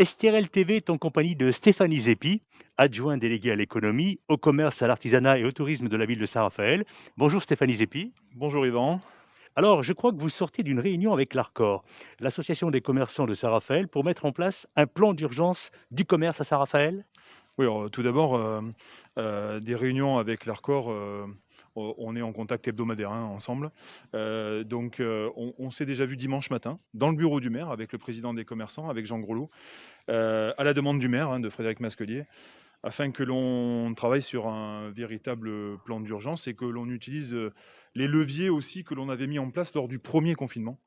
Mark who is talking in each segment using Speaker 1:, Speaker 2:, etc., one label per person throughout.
Speaker 1: Estérel TV est en compagnie de Stéphanie Zeppi, adjointe déléguée à l'économie, au commerce, à l'artisanat et au tourisme de la ville de Saint-Raphaël. Bonjour Stéphanie Zeppi.
Speaker 2: Bonjour Yvan.
Speaker 1: Alors, je crois que vous sortez d'une réunion avec l'ARCOR, l'association des commerçants de Saint-Raphaël, pour mettre en place un plan d'urgence du commerce à Saint-Raphaël.
Speaker 2: Oui, alors, tout d'abord, des réunions avec l'ARCOR, on est en contact hebdomadaire ensemble. On s'est déjà vu dimanche matin dans le bureau du maire avec le président des commerçants, avec Jean Grelot, à la demande du maire, de Frédéric Masquelier, afin que l'on travaille sur un véritable plan d'urgence et que l'on utilise les leviers aussi que l'on avait mis en place lors du premier confinement,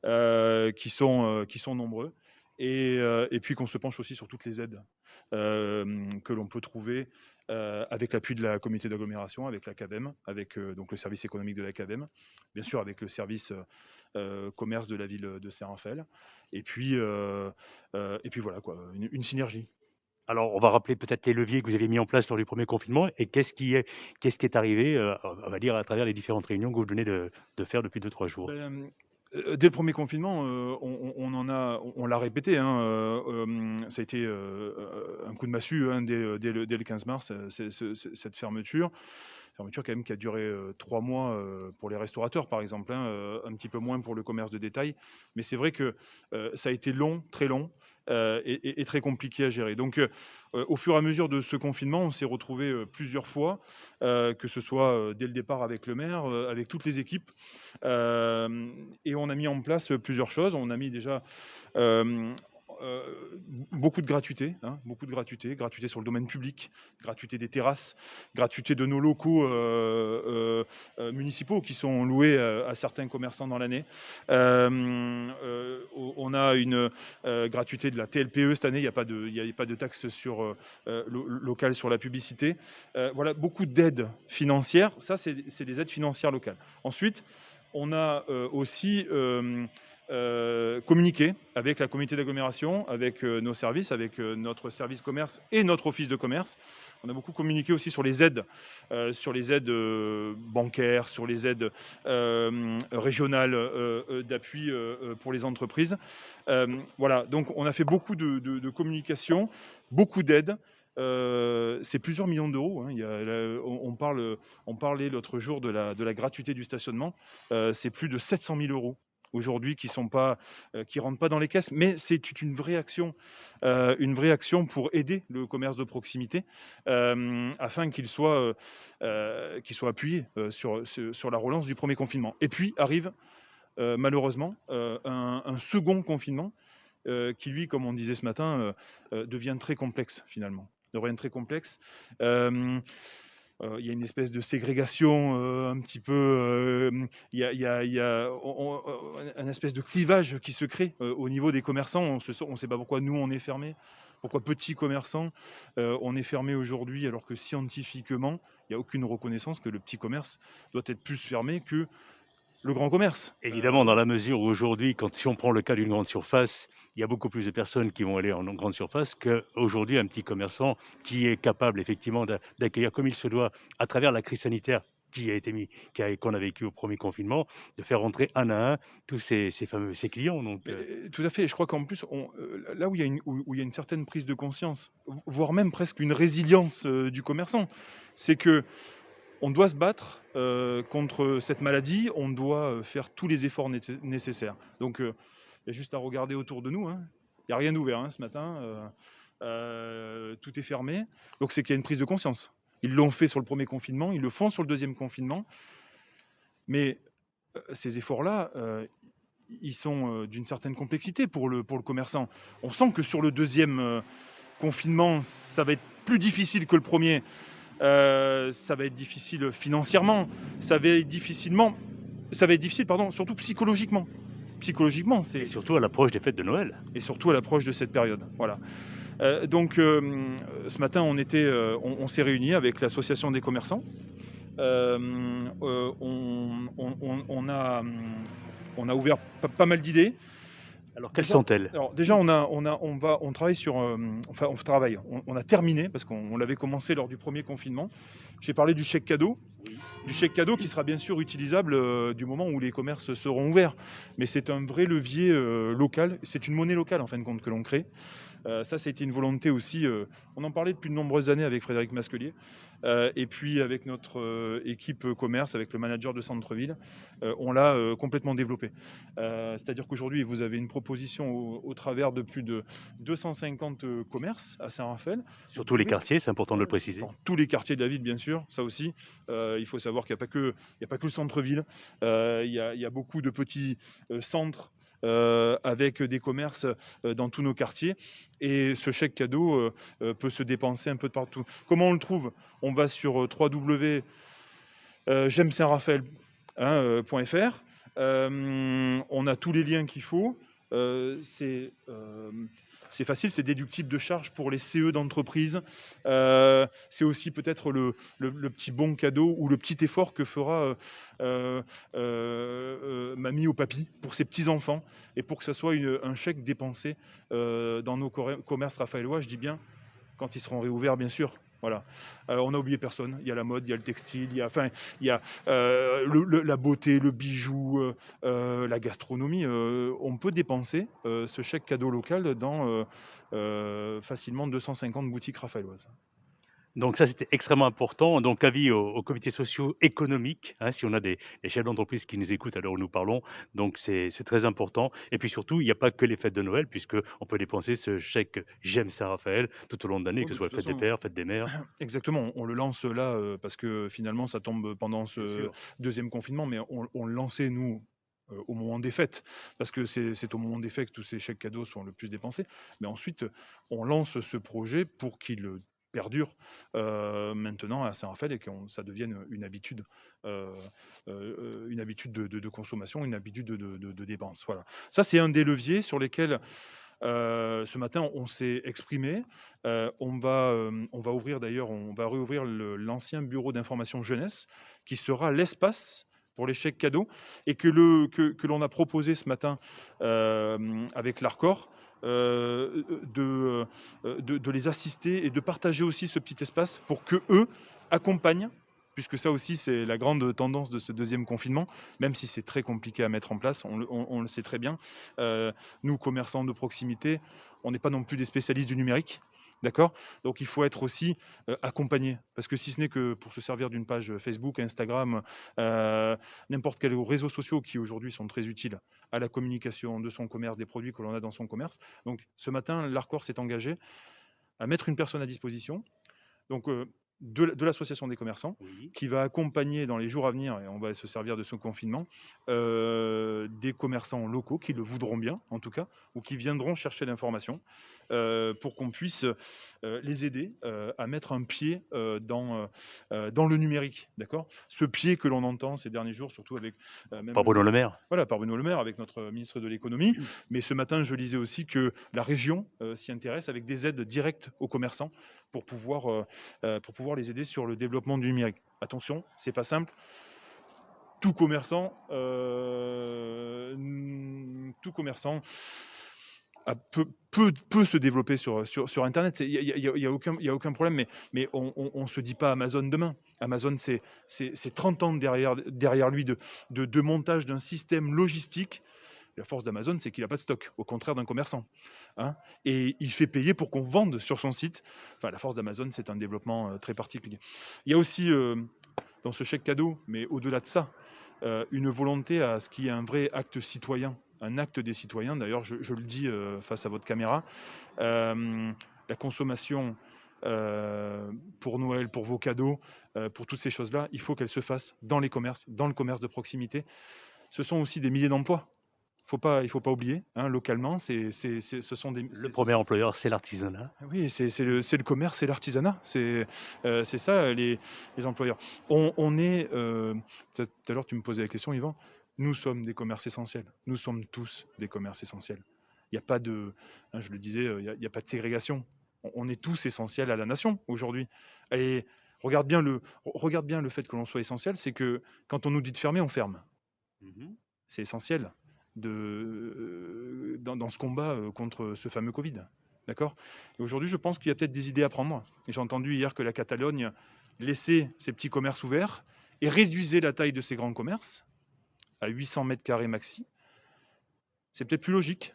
Speaker 2: qui sont nombreux. Et puis qu'on se penche aussi sur toutes les aides que l'on peut trouver avec l'appui de la communauté d'agglomération, avec la CADEM, avec donc le service économique de la CADEM, bien sûr avec le service commerce de la ville de Saint-Raphaël, et puis voilà quoi, une synergie.
Speaker 1: Alors, on va rappeler peut-être les leviers que vous avez mis en place lors du premier confinement et qu'est-ce qui est arrivé, on va dire, à travers les différentes réunions que vous venez de faire depuis 2, 3 jours.
Speaker 2: Dès le premier confinement, on l'a répété, ça a été un coup de massue dès le 15 mars, cette fermeture. Fermeture quand même qui a duré 3 mois pour les restaurateurs, par exemple, un petit peu moins pour le commerce de détail. Mais c'est vrai que ça a été très long et très compliqué à gérer. Donc, au fur et à mesure de ce confinement, on s'est retrouvé plusieurs fois, que ce soit dès le départ avec le maire, avec toutes les équipes. Et on a mis en place plusieurs choses. On a mis déjà euh, euh, beaucoup de gratuité, gratuité sur le domaine public, gratuité des terrasses, gratuité de nos locaux municipaux qui sont loués à certains commerçants dans l'année. On a une gratuité de la TLPE cette année, il n'y a pas de taxe locale sur la publicité. Voilà, beaucoup d'aides financières, ça c'est des aides financières locales. Ensuite, on a aussi communiquer avec la communauté d'agglomération, avec nos services, avec notre service commerce et notre office de commerce. On a beaucoup communiqué aussi sur les aides bancaires, sur les aides régionales d'appui pour les entreprises. Voilà, donc on a fait beaucoup de communication, beaucoup d'aides. C'est plusieurs millions d'euros. On parlait l'autre jour de la gratuité du stationnement. C'est plus de 700 000 euros aujourd'hui qui rentrent pas dans les caisses, mais c'est une vraie action pour aider le commerce de proximité afin qu'il soit appuyé sur la relance du premier confinement. Et puis arrive malheureusement un second confinement qui lui, comme on disait ce matin, devient très complexe finalement. Devient très complexe. Il y a une espèce de ségrégation un petit peu. Il y a un espèce de clivage qui se crée au niveau des commerçants. On ne sait pas pourquoi nous on est fermés. Pourquoi petits commerçants on est fermé aujourd'hui alors que scientifiquement il n'y a aucune reconnaissance que le petit commerce doit être plus fermé que le grand commerce.
Speaker 1: Évidemment, dans la mesure où aujourd'hui, si on prend le cas d'une grande surface, il y a beaucoup plus de personnes qui vont aller en grande surface qu'aujourd'hui un petit commerçant qui est capable effectivement d'accueillir comme il se doit à travers la crise sanitaire qu'on a vécu au premier confinement, de faire rentrer un à un tous ces clients. Donc,
Speaker 2: Tout à fait. Je crois qu'en plus, là où il y a une certaine prise de conscience, voire même presque une résilience du commerçant, c'est que on doit se battre contre cette maladie, on doit faire tous les efforts nécessaires. Donc, il y a juste à regarder autour de nous. Il n'y a rien d'ouvert ce matin. Tout est fermé. Donc, c'est qu'il y a une prise de conscience. Ils l'ont fait sur le premier confinement, ils le font sur le deuxième confinement. Mais ces efforts-là, ils sont d'une certaine complexité pour le commerçant. On sent que sur le deuxième confinement, ça va être plus difficile que le premier. Ça va être difficile financièrement, ça va être difficile, pardon, surtout psychologiquement. Psychologiquement,
Speaker 1: et surtout à l'approche des fêtes de Noël.
Speaker 2: et surtout à l'approche de cette période. Voilà. Ce matin, on s'est réunis avec l'association des commerçants. On a ouvert pas mal d'idées.
Speaker 1: Alors, quelles
Speaker 2: Déjà,
Speaker 1: sont-elles?
Speaker 2: déjà, on travaille sur, enfin, on a terminé parce qu'on l'avait commencé lors du premier confinement. J'ai parlé du chèque cadeau. Du chèque cadeau qui sera bien sûr utilisable du moment où les commerces seront ouverts. Mais c'est un vrai levier local, c'est une monnaie locale en fin de compte que l'on crée. Ça a été une volonté aussi, on en parlait depuis de nombreuses années avec Frédéric Masquelier, et puis avec notre équipe commerce, avec le manager de centre-ville, on l'a complètement développé. C'est-à-dire qu'aujourd'hui, vous avez une proposition au travers de plus de 250 commerces à Saint-Raphaël.
Speaker 1: Sur tous les quartiers, c'est important de le
Speaker 2: Ouais,
Speaker 1: préciser.
Speaker 2: dans tous les quartiers de la ville, bien sûr, ça aussi. Il faut savoir qu'il n'y a pas que le centre-ville. Il y a beaucoup de petits centres avec des commerces dans tous nos quartiers. Et ce chèque cadeau peut se dépenser un peu de partout. Comment on le trouve? On va sur www.j'aime-saint-raphaël.fr. On a tous les liens qu'il faut. C'est facile, c'est déductible de charges pour les CE d'entreprise. C'est aussi peut-être le petit bon cadeau ou le petit effort que fera mamie ou papy pour ses petits-enfants et pour que ça soit un chèque dépensé dans nos commerces raphaëlois, je dis bien, quand ils seront réouverts, bien sûr. Voilà. On n'a oublié personne. Il y a la mode, il y a le textile, il y a la beauté, le bijou, la gastronomie. On peut dépenser ce chèque cadeau local dans facilement 250 boutiques raphaëloises.
Speaker 1: Donc ça, c'était extrêmement important. Donc avis aux comités sociaux économiques, hein, si on a des chefs d'entreprise qui nous écoutent à l'heure où nous parlons. Donc c'est très important. Et puis surtout, il n'y a pas que les fêtes de Noël, puisque on peut dépenser ce chèque J'aime Saint-Raphaël tout au long de l'année,
Speaker 2: Oui,
Speaker 1: que ce
Speaker 2: de
Speaker 1: soit
Speaker 2: toute
Speaker 1: la fête des
Speaker 2: façon,
Speaker 1: pères, fête des mères.
Speaker 2: exactement. On le lance là parce que finalement, ça tombe pendant
Speaker 1: Bien
Speaker 2: ce
Speaker 1: sûr.
Speaker 2: deuxième confinement, mais on le lançait, nous, au moment des fêtes, parce que c'est au moment des fêtes que tous ces chèques cadeaux sont le plus dépensés. Mais ensuite, on lance ce projet pour qu'il perdure maintenant à Saint-Raphaël et que ça devienne euh, une habitude de consommation, une habitude de dépense. Voilà. Ça, c'est un des leviers sur lesquels ce matin, on s'est exprimé. On va ouvrir d'ailleurs, on va réouvrir l'ancien bureau d'information jeunesse, qui sera l'espace pour les chèques cadeaux, et que l'on a proposé ce matin avec l'Arcor. De les assister et de partager aussi ce petit espace pour que eux accompagnent, puisque ça aussi c'est la grande tendance de ce deuxième confinement, même si c'est très compliqué à mettre en place, on le sait très bien. Nous, commerçants de proximité, on n'est pas non plus des spécialistes du numérique. D'accord. Donc il faut être aussi accompagné. Parce que si ce n'est que pour se servir d'une page Facebook, Instagram, n'importe quels réseaux sociaux qui aujourd'hui sont très utiles à la communication de son commerce, des produits que l'on a dans son commerce. Donc ce matin, l'Arcor s'est engagé à mettre une personne à disposition. Donc de l'association des commerçants,
Speaker 1: Oui.
Speaker 2: qui va accompagner dans les jours à venir, et on va se servir de ce confinement, des commerçants locaux qui le voudront bien, en tout cas, ou qui viendront chercher l'information pour qu'on puisse les aider à mettre un pied dans le numérique. D'accord. Ce pied que l'on entend ces derniers jours, surtout avec même
Speaker 1: Par Bruno Le Maire.
Speaker 2: voilà, par Bruno Le Maire, avec notre ministre de l'économie. Mais ce matin, je lisais aussi que la région s'y intéresse avec des aides directes aux commerçants pour pouvoir les aider sur le développement du numérique. Attention, c'est pas simple. Tout commerçant peut se développer sur Internet. Il n'y a aucun problème, mais on ne se dit pas Amazon demain. Amazon, c'est 30 ans derrière lui de montage d'un système logistique. La force d'Amazon, c'est qu'il n'a pas de stock, au contraire d'un commerçant. Hein, et il fait payer pour qu'on vende sur son site. Enfin, la force d'Amazon, c'est un développement très particulier. Il y a aussi, dans ce chèque cadeau, mais au-delà de ça, une volonté à ce qu'il y ait un vrai acte citoyen, un acte des citoyens. D'ailleurs, je le dis face à votre caméra, la consommation pour Noël, pour vos cadeaux, pour toutes ces choses-là, il faut qu'elles se fassent dans les commerces, dans le commerce de proximité. Ce sont aussi des milliers d'emplois. Il faut pas oublier, hein, localement, ce sont des.
Speaker 1: Le premier employeur, c'est l'artisanat.
Speaker 2: Oui, c'est le commerce et l'artisanat. C'est ça, les employeurs. On est. Tout à l'heure, tu me posais la question, Yvan. Nous sommes des commerces essentiels. Nous sommes tous des commerces essentiels. Il n'y a pas de. Hein, je le disais, il n'y a pas de ségrégation. On est tous essentiels à la nation aujourd'hui. Et regarde bien le fait que l'on soit essentiel, c'est que quand on nous dit de fermer, on ferme.
Speaker 1: Mhm.
Speaker 2: C'est essentiel. dans ce combat contre ce fameux Covid. D'accord ? Et aujourd'hui, je pense qu'il y a peut-être des idées à prendre. Et j'ai entendu hier que la Catalogne laissait ses petits commerces ouverts et réduisait la taille de ses grands commerces à 800 mètres carrés maxi. C'est peut-être plus logique.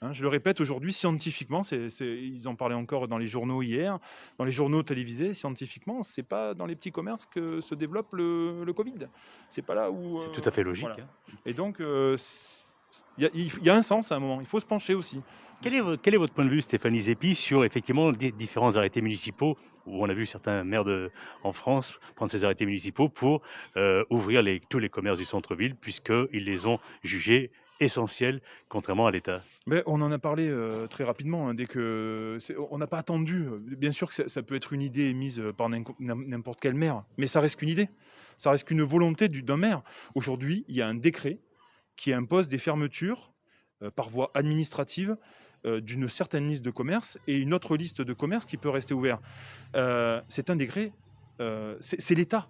Speaker 2: Hein, je le répète, aujourd'hui, scientifiquement, ils en parlaient encore dans les journaux hier, dans les journaux télévisés, scientifiquement, c'est pas dans les petits commerces que se développe le Covid. C'est pas là où...
Speaker 1: C'est tout à fait logique.
Speaker 2: Voilà. Et donc, il y a un sens à un moment, il faut se pencher aussi.
Speaker 1: Quel est votre point de vue, Stéphanie Zeppi, sur effectivement différents arrêtés municipaux où on a vu certains maires en France prendre ces arrêtés municipaux pour ouvrir tous les commerces du centre-ville puisqu'ils les ont jugés essentiels, contrairement à l'État?
Speaker 2: Mais on en a parlé très rapidement, hein, on n'a pas attendu. Bien sûr que ça peut être une idée émise par n'importe quel maire, mais ça reste qu'une idée. Ça reste qu'une volonté d'un maire. Aujourd'hui, il y a un décret qui impose des fermetures par voie administrative d'une certaine liste de commerces et une autre liste de commerces qui peut rester ouvert. C'est un décret, c'est l'État.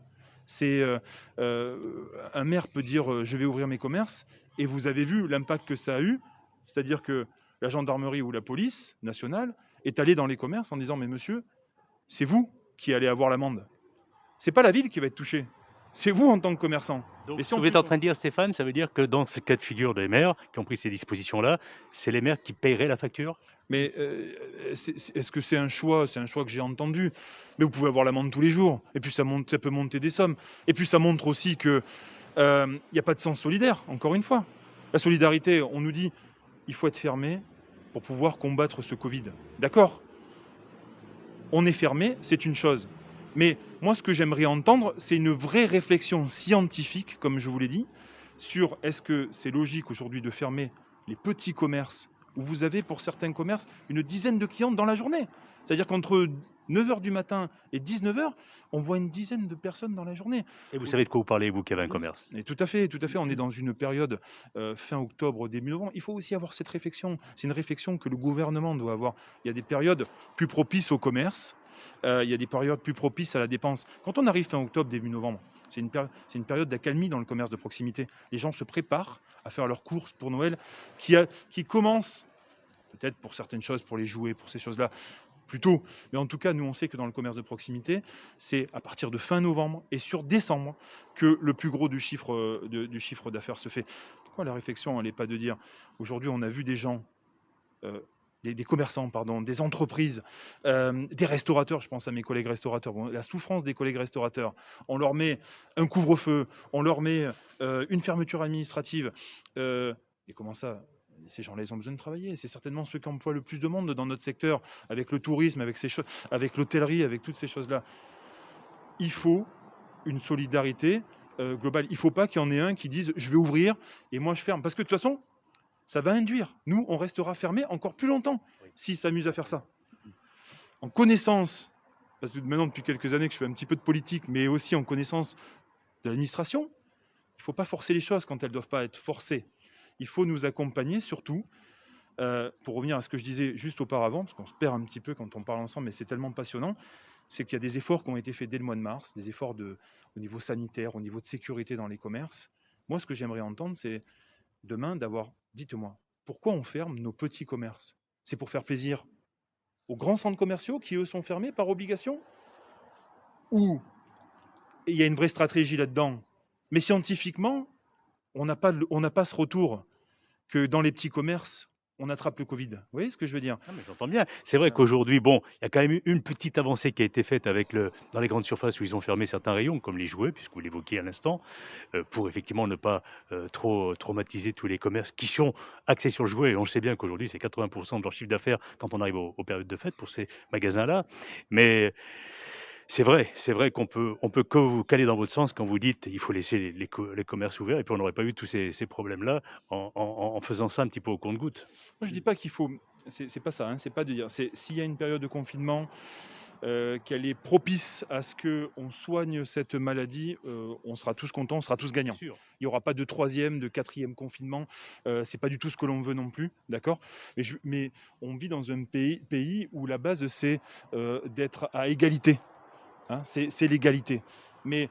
Speaker 2: Un maire peut dire je vais ouvrir mes commerces et vous avez vu l'impact que ça a eu, c'est-à-dire que la gendarmerie ou la police nationale est allée dans les commerces en disant mais monsieur, c'est vous qui allez avoir l'amende. C'est pas la ville qui va être touchée. C'est vous en tant que commerçant.
Speaker 1: Donc, ce que vous êtes en train de dire, Stéphane, ça veut dire que dans ce cas de figure des maires qui ont pris ces dispositions-là, c'est les maires qui paieraient la facture?
Speaker 2: Mais est-ce que c'est un choix? C'est un choix que j'ai entendu. Mais vous pouvez avoir l'amende tous les jours. Et puis ça peut monter des sommes. Et puis ça montre aussi qu'il n'y a pas de sens solidaire, encore une fois. La solidarité, on nous dit il faut être fermé pour pouvoir combattre ce Covid. D'accord? On est fermé, c'est une chose. Mais moi, ce que j'aimerais entendre, c'est une vraie réflexion scientifique, comme je vous l'ai dit, sur est-ce que c'est logique aujourd'hui de fermer les petits commerces où vous avez pour certains commerces une dizaine de clients dans la journée. C'est-à-dire qu'entre 9h du matin et 19h, on voit une dizaine de personnes dans la journée.
Speaker 1: Et vous savez de quoi vous parlez, vous qui avez un commerce?
Speaker 2: Et tout à fait. On est dans une période fin octobre, début novembre. Il faut aussi avoir cette réflexion. C'est une réflexion que le gouvernement doit avoir. Il y a des périodes plus propices au commerce. Il y a des périodes plus propices à la dépense. Quand on arrive fin octobre, début novembre, c'est une période d'accalmie dans le commerce de proximité. Les gens se préparent à faire leurs courses pour Noël, qui commencent, peut-être pour certaines choses, pour les jouets, pour ces choses-là, plus tôt. Mais en tout cas, nous, on sait que dans le commerce de proximité, c'est à partir de fin novembre et sur décembre que le plus gros du chiffre d'affaires se fait. Pourquoi la réflexion, elle n'est pas de dire, aujourd'hui, on a vu des gens... des commerçants, pardon, des entreprises, des restaurateurs, je pense à mes collègues restaurateurs, bon, la souffrance des collègues restaurateurs, on leur met un couvre-feu, on leur met une fermeture administrative, et comment ça, ces gens-là, ils ont besoin de travailler, c'est certainement ceux qui emploient le plus de monde dans notre secteur, avec le tourisme, avec l'hôtellerie, avec toutes ces choses-là. Il faut une solidarité globale, il ne faut pas qu'il y en ait un qui dise « je vais ouvrir et moi je ferme », parce que de toute façon, ça va induire. Nous, on restera fermés encore plus longtemps s'ils s'amusent à faire ça. En connaissance, parce que maintenant depuis quelques années que je fais un petit peu de politique, mais aussi en connaissance de l'administration, il ne faut pas forcer les choses quand elles ne doivent pas être forcées. Il faut nous accompagner surtout, pour revenir à ce que je disais juste auparavant, parce qu'on se perd un petit peu quand on parle ensemble, mais c'est tellement passionnant, c'est qu'il y a des efforts qui ont été faits dès le mois de mars, des efforts au niveau sanitaire, au niveau de sécurité dans les commerces. Moi, ce que j'aimerais entendre, c'est demain d'avoir, dites-moi, pourquoi on ferme nos petits commerces? C'est pour faire plaisir aux grands centres commerciaux qui, eux, sont fermés par obligation? Ou il y a une vraie stratégie là-dedans? Mais scientifiquement, on n'a pas ce retour que dans les petits commerces, on attrape le Covid. Vous voyez ce que je veux dire?
Speaker 1: Ah, mais j'entends bien. C'est vrai qu'aujourd'hui, bon, il y a quand même eu une petite avancée qui a été faite dans les grandes surfaces où ils ont fermé certains rayons, comme les jouets, puisque vous l'évoquiez à l'instant, pour effectivement ne pas trop traumatiser tous les commerces qui sont axés sur le jouet. Et on le sait bien qu'aujourd'hui, c'est 80% de leur chiffre d'affaires quand on arrive aux périodes de fête pour ces magasins-là. Mais c'est vrai qu'on peut que vous caler dans votre sens quand vous dites il faut laisser les commerces ouverts et puis on n'aurait pas eu tous ces problèmes-là en faisant ça un petit peu au compte-gouttes.
Speaker 2: Moi, je dis pas qu'il faut. C'est pas ça. Hein, c'est pas de dire. S'il y a une période de confinement, qu'elle est propice à ce qu'on soigne cette maladie, on sera tous contents, on sera tous gagnants. Il n'y aura pas de troisième, de quatrième confinement. C'est pas du tout ce que l'on veut non plus, d'accord. Mais on vit dans un pays où la base c'est d'être à égalité. Hein, c'est l'égalité. Mais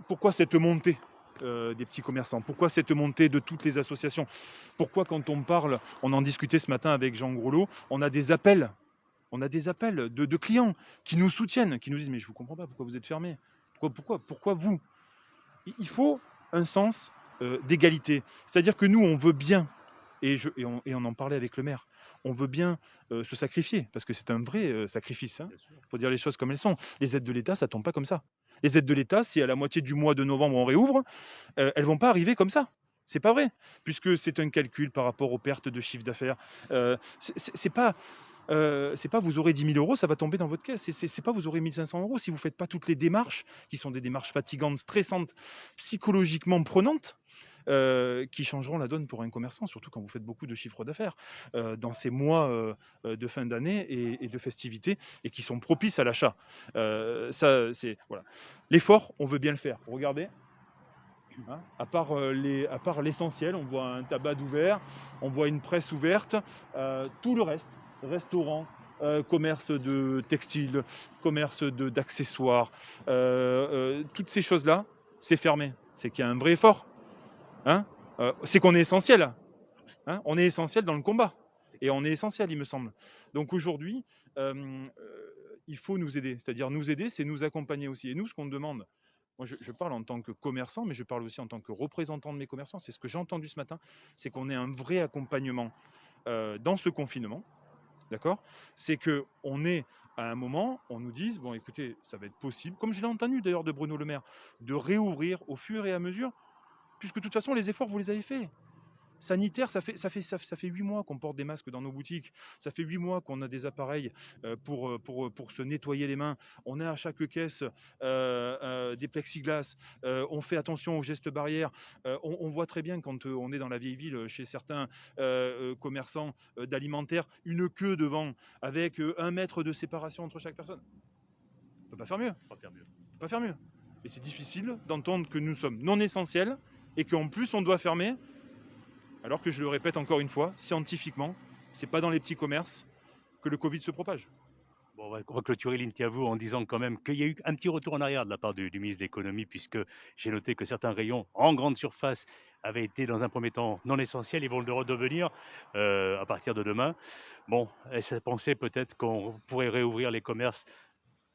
Speaker 2: pourquoi cette montée? des petits commerçants? Pourquoi cette montée de toutes les associations? Pourquoi quand on parle, on en discutait ce matin avec Jean Groslo, on a des appels de clients qui nous soutiennent, qui nous disent mais je ne vous comprends pas, pourquoi vous êtes fermés? Pourquoi vous? Il faut un sens d'égalité. C'est-à-dire que nous, on veut bien, et on en parlait avec le maire, on veut bien se sacrifier, parce que c'est un vrai sacrifice. Il faut dire les choses comme elles sont. Les aides de l'État, ça ne tombe pas comme ça. Les aides de l'État, si à la moitié du mois de novembre on réouvre, elles ne vont pas arriver comme ça. C'est pas vrai, puisque c'est un calcul par rapport aux pertes de chiffre d'affaires. C'est pas vous aurez 10 000 euros, ça va tomber dans votre caisse. C'est pas vous aurez 1 500 euros si vous ne faites pas toutes les démarches, qui sont des démarches fatigantes, stressantes, psychologiquement prenantes, qui changeront la donne pour un commerçant, surtout quand vous faites beaucoup de chiffre d'affaires dans ces mois de fin d'année et de festivités, et qui sont propices à l'achat. Voilà. L'effort, on veut bien le faire. Regardez. Hein, à part l'essentiel, on voit un tabac ouvert, on voit une presse ouverte, tout le reste, restaurant, commerce de textiles, commerce d'accessoires, toutes ces choses-là, c'est fermé. C'est qu'il y a un vrai effort. Hein, c'est qu'on est essentiel. Hein, on est essentiel dans le combat. Et on est essentiel, il me semble. Donc aujourd'hui, il faut nous aider. C'est-à-dire nous aider, c'est nous accompagner aussi. Et nous, ce qu'on demande, moi, je parle en tant que commerçant, mais je parle aussi en tant que représentant de mes commerçants. C'est ce que j'ai entendu ce matin, c'est qu'on ait un vrai accompagnement dans ce confinement. D'accord? C'est qu'on est à un moment, on nous dise, bon écoutez, ça va être possible, comme je l'ai entendu d'ailleurs de Bruno Le Maire, de réouvrir au fur et à mesure, puisque de toute façon, les efforts, vous les avez faits. Sanitaire, ça fait 8 mois qu'on porte des masques dans nos boutiques. Ça fait 8 mois qu'on a des appareils pour se nettoyer les mains. On a à chaque caisse des plexiglas. On fait attention aux gestes barrières. On voit très bien quand on est dans la vieille ville, chez certains commerçants d'alimentaire, une queue devant avec 1 mètre de séparation entre chaque personne. On ne peut pas faire mieux.
Speaker 1: Pas faire mieux.
Speaker 2: On peut pas faire mieux. Et c'est difficile d'entendre que nous sommes non essentiels et qu'en plus on doit fermer. Alors que je le répète encore une fois, scientifiquement, c'est pas dans les petits commerces que le Covid se propage.
Speaker 1: Bon, on va clôturer l'interview en disant quand même qu'il y a eu un petit retour en arrière de la part du ministre de l'économie, puisque j'ai noté que certains rayons en grande surface avaient été dans un premier temps non essentiels. Ils vont le redevenir à partir de demain. Bon, est-ce à penser peut-être qu'on pourrait réouvrir les commerces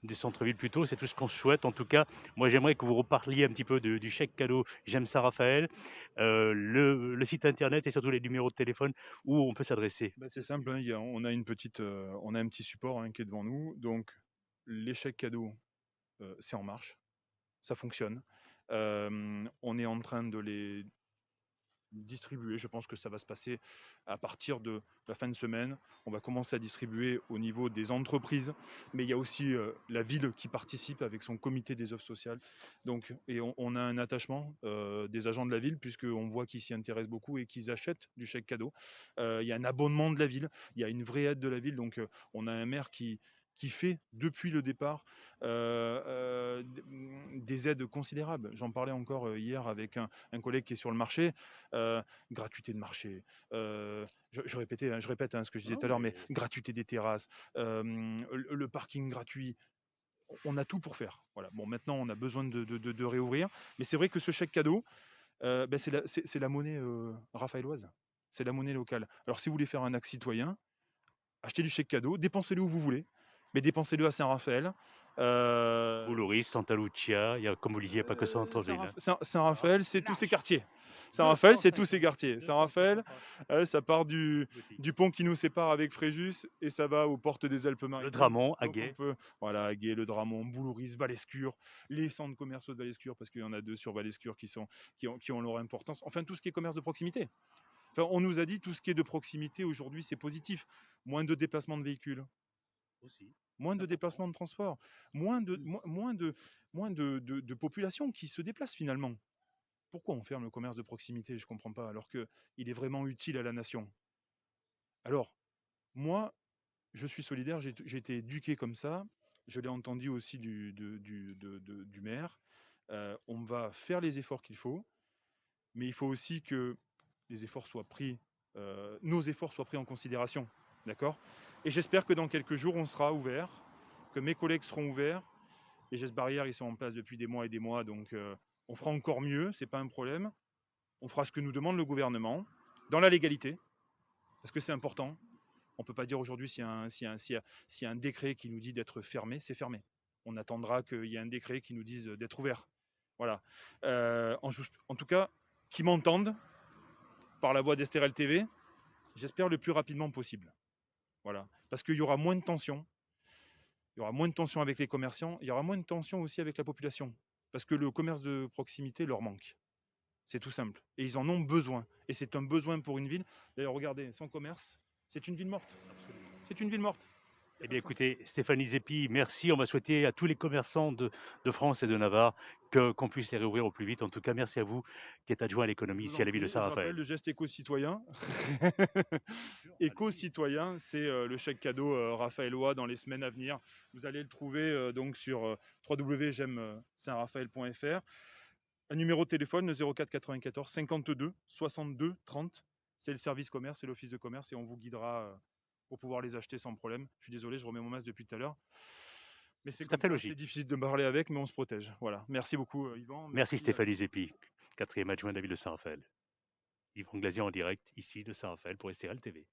Speaker 1: du centre-ville plus tôt? C'est tout ce qu'on souhaite. En tout cas, moi j'aimerais que vous reparliez un petit peu du chèque cadeau J'aime ça Raphaël, le site internet et surtout les numéros de téléphone où on peut s'adresser.
Speaker 2: C'est simple, hein, on a un petit support qui est devant nous. Donc les chèques cadeaux, c'est en marche, ça fonctionne. On est en train de les distribuer. Je pense que ça va se passer à partir de la fin de semaine. On va commencer à distribuer au niveau des entreprises, mais il y a aussi la ville qui participe avec son comité des offres sociales. Donc, et on a un attachement des agents de la ville, puisqu'on voit qu'ils s'y intéressent beaucoup et qu'ils achètent du chèque cadeau. Il y a un abonnement de la ville, il y a une vraie aide de la ville. Donc on a un maire qui fait depuis le départ des aides considérables. J'en parlais encore hier avec un collègue qui est sur le marché. Gratuité de marché, je répète ce que je disais tout à l'heure, mais gratuité des terrasses, le parking gratuit. On a tout pour faire. Voilà. Bon, maintenant, on a besoin de réouvrir. Mais c'est vrai que ce chèque cadeau, c'est la monnaie raphaéloise. C'est la monnaie locale. Alors, si vous voulez faire un acte citoyen, achetez du chèque cadeau, dépensez-le où vous voulez, mais dépensez-le à Saint-Raphaël.
Speaker 1: Boulouris, Santa Lucia, il y a, comme vous le disiez, pas que ça en ville.
Speaker 2: Saint-Raphaël, c'est tous ces quartiers. Saint-Raphaël, c'est tous ces quartiers. Saint-Raphaël, ça part du pont qui nous sépare avec Fréjus et ça va aux portes des Alpes-Maritimes.
Speaker 1: Le Dramont, Aguet.
Speaker 2: Voilà, Aguet, le Dramont, Boulouris, Valescure, les centres commerciaux de Valescure, parce qu'il y en a 2 sur Valescure qui ont leur importance. Enfin, tout ce qui est commerce de proximité. Enfin, on nous a dit tout ce qui est de proximité aujourd'hui, c'est positif. Moins de déplacements de véhicules.
Speaker 1: Aussi.
Speaker 2: Moins de déplacements de transport, moins de population qui se déplace finalement. Pourquoi on ferme le commerce de proximité? Je ne comprends pas, alors qu'il est vraiment utile à la nation. Alors, moi, je suis solidaire, j'ai été éduqué comme ça, je l'ai entendu aussi du maire. On va faire les efforts qu'il faut, mais il faut aussi que les efforts soient pris, nos efforts soient pris en considération. D'accord? Et j'espère que dans quelques jours, on sera ouvert, que mes collègues seront ouverts. Les gestes barrières, ils sont en place depuis des mois et des mois, donc On fera encore mieux, c'est pas un problème. On fera ce que nous demande le gouvernement, dans la légalité, parce que c'est important. On ne peut pas dire aujourd'hui s'il y a un décret qui nous dit d'être fermé, c'est fermé. On attendra qu'il y ait un décret qui nous dise d'être ouvert. Voilà. En tout cas, qui m'entendent par la voix d'Estérel TV, j'espère le plus rapidement possible. Voilà. Parce qu'il y aura moins de tensions. Il y aura moins de tensions avec les commerçants. Il y aura moins de tensions aussi avec la population. Parce que le commerce de proximité leur manque. C'est tout simple. Et ils en ont besoin. Et c'est un besoin pour une ville. D'ailleurs, regardez, sans commerce, c'est une ville morte. C'est une ville morte.
Speaker 1: Eh bien, écoutez, Stéphanie Zeppi, merci. On va souhaiter à tous les commerçants de France et de Navarre qu'on puisse les réouvrir au plus vite. En tout cas, merci à vous qui êtes adjoint à l'économie
Speaker 2: Je vous
Speaker 1: ici
Speaker 2: en
Speaker 1: à la ville de
Speaker 2: prie. Je rappelle
Speaker 1: Saint-Raphaël.
Speaker 2: le geste éco-citoyen. Éco-citoyen, c'est le chèque cadeau raphaélois dans les semaines à venir. Vous allez le trouver donc sur www.j'aime-saint-raphaël.fr. Un numéro de téléphone, le 04 94 52 62 30. C'est le service commerce, c'est l'office de commerce et on vous guidera pour pouvoir les acheter sans problème. Je suis désolé, je remets mon masque depuis tout à l'heure. Mais c'est
Speaker 1: Tout à
Speaker 2: comme
Speaker 1: fait
Speaker 2: ça, c'est
Speaker 1: logique.
Speaker 2: difficile de parler avec, mais on se protège. Voilà. Merci beaucoup, Yvan.
Speaker 1: Merci
Speaker 2: Merci.
Speaker 1: Stéphanie Zeppi, quatrième adjoint de la ville de Saint-Raphaël. Yvon Glazier en direct ici de Saint-Raphaël pour STRL TV.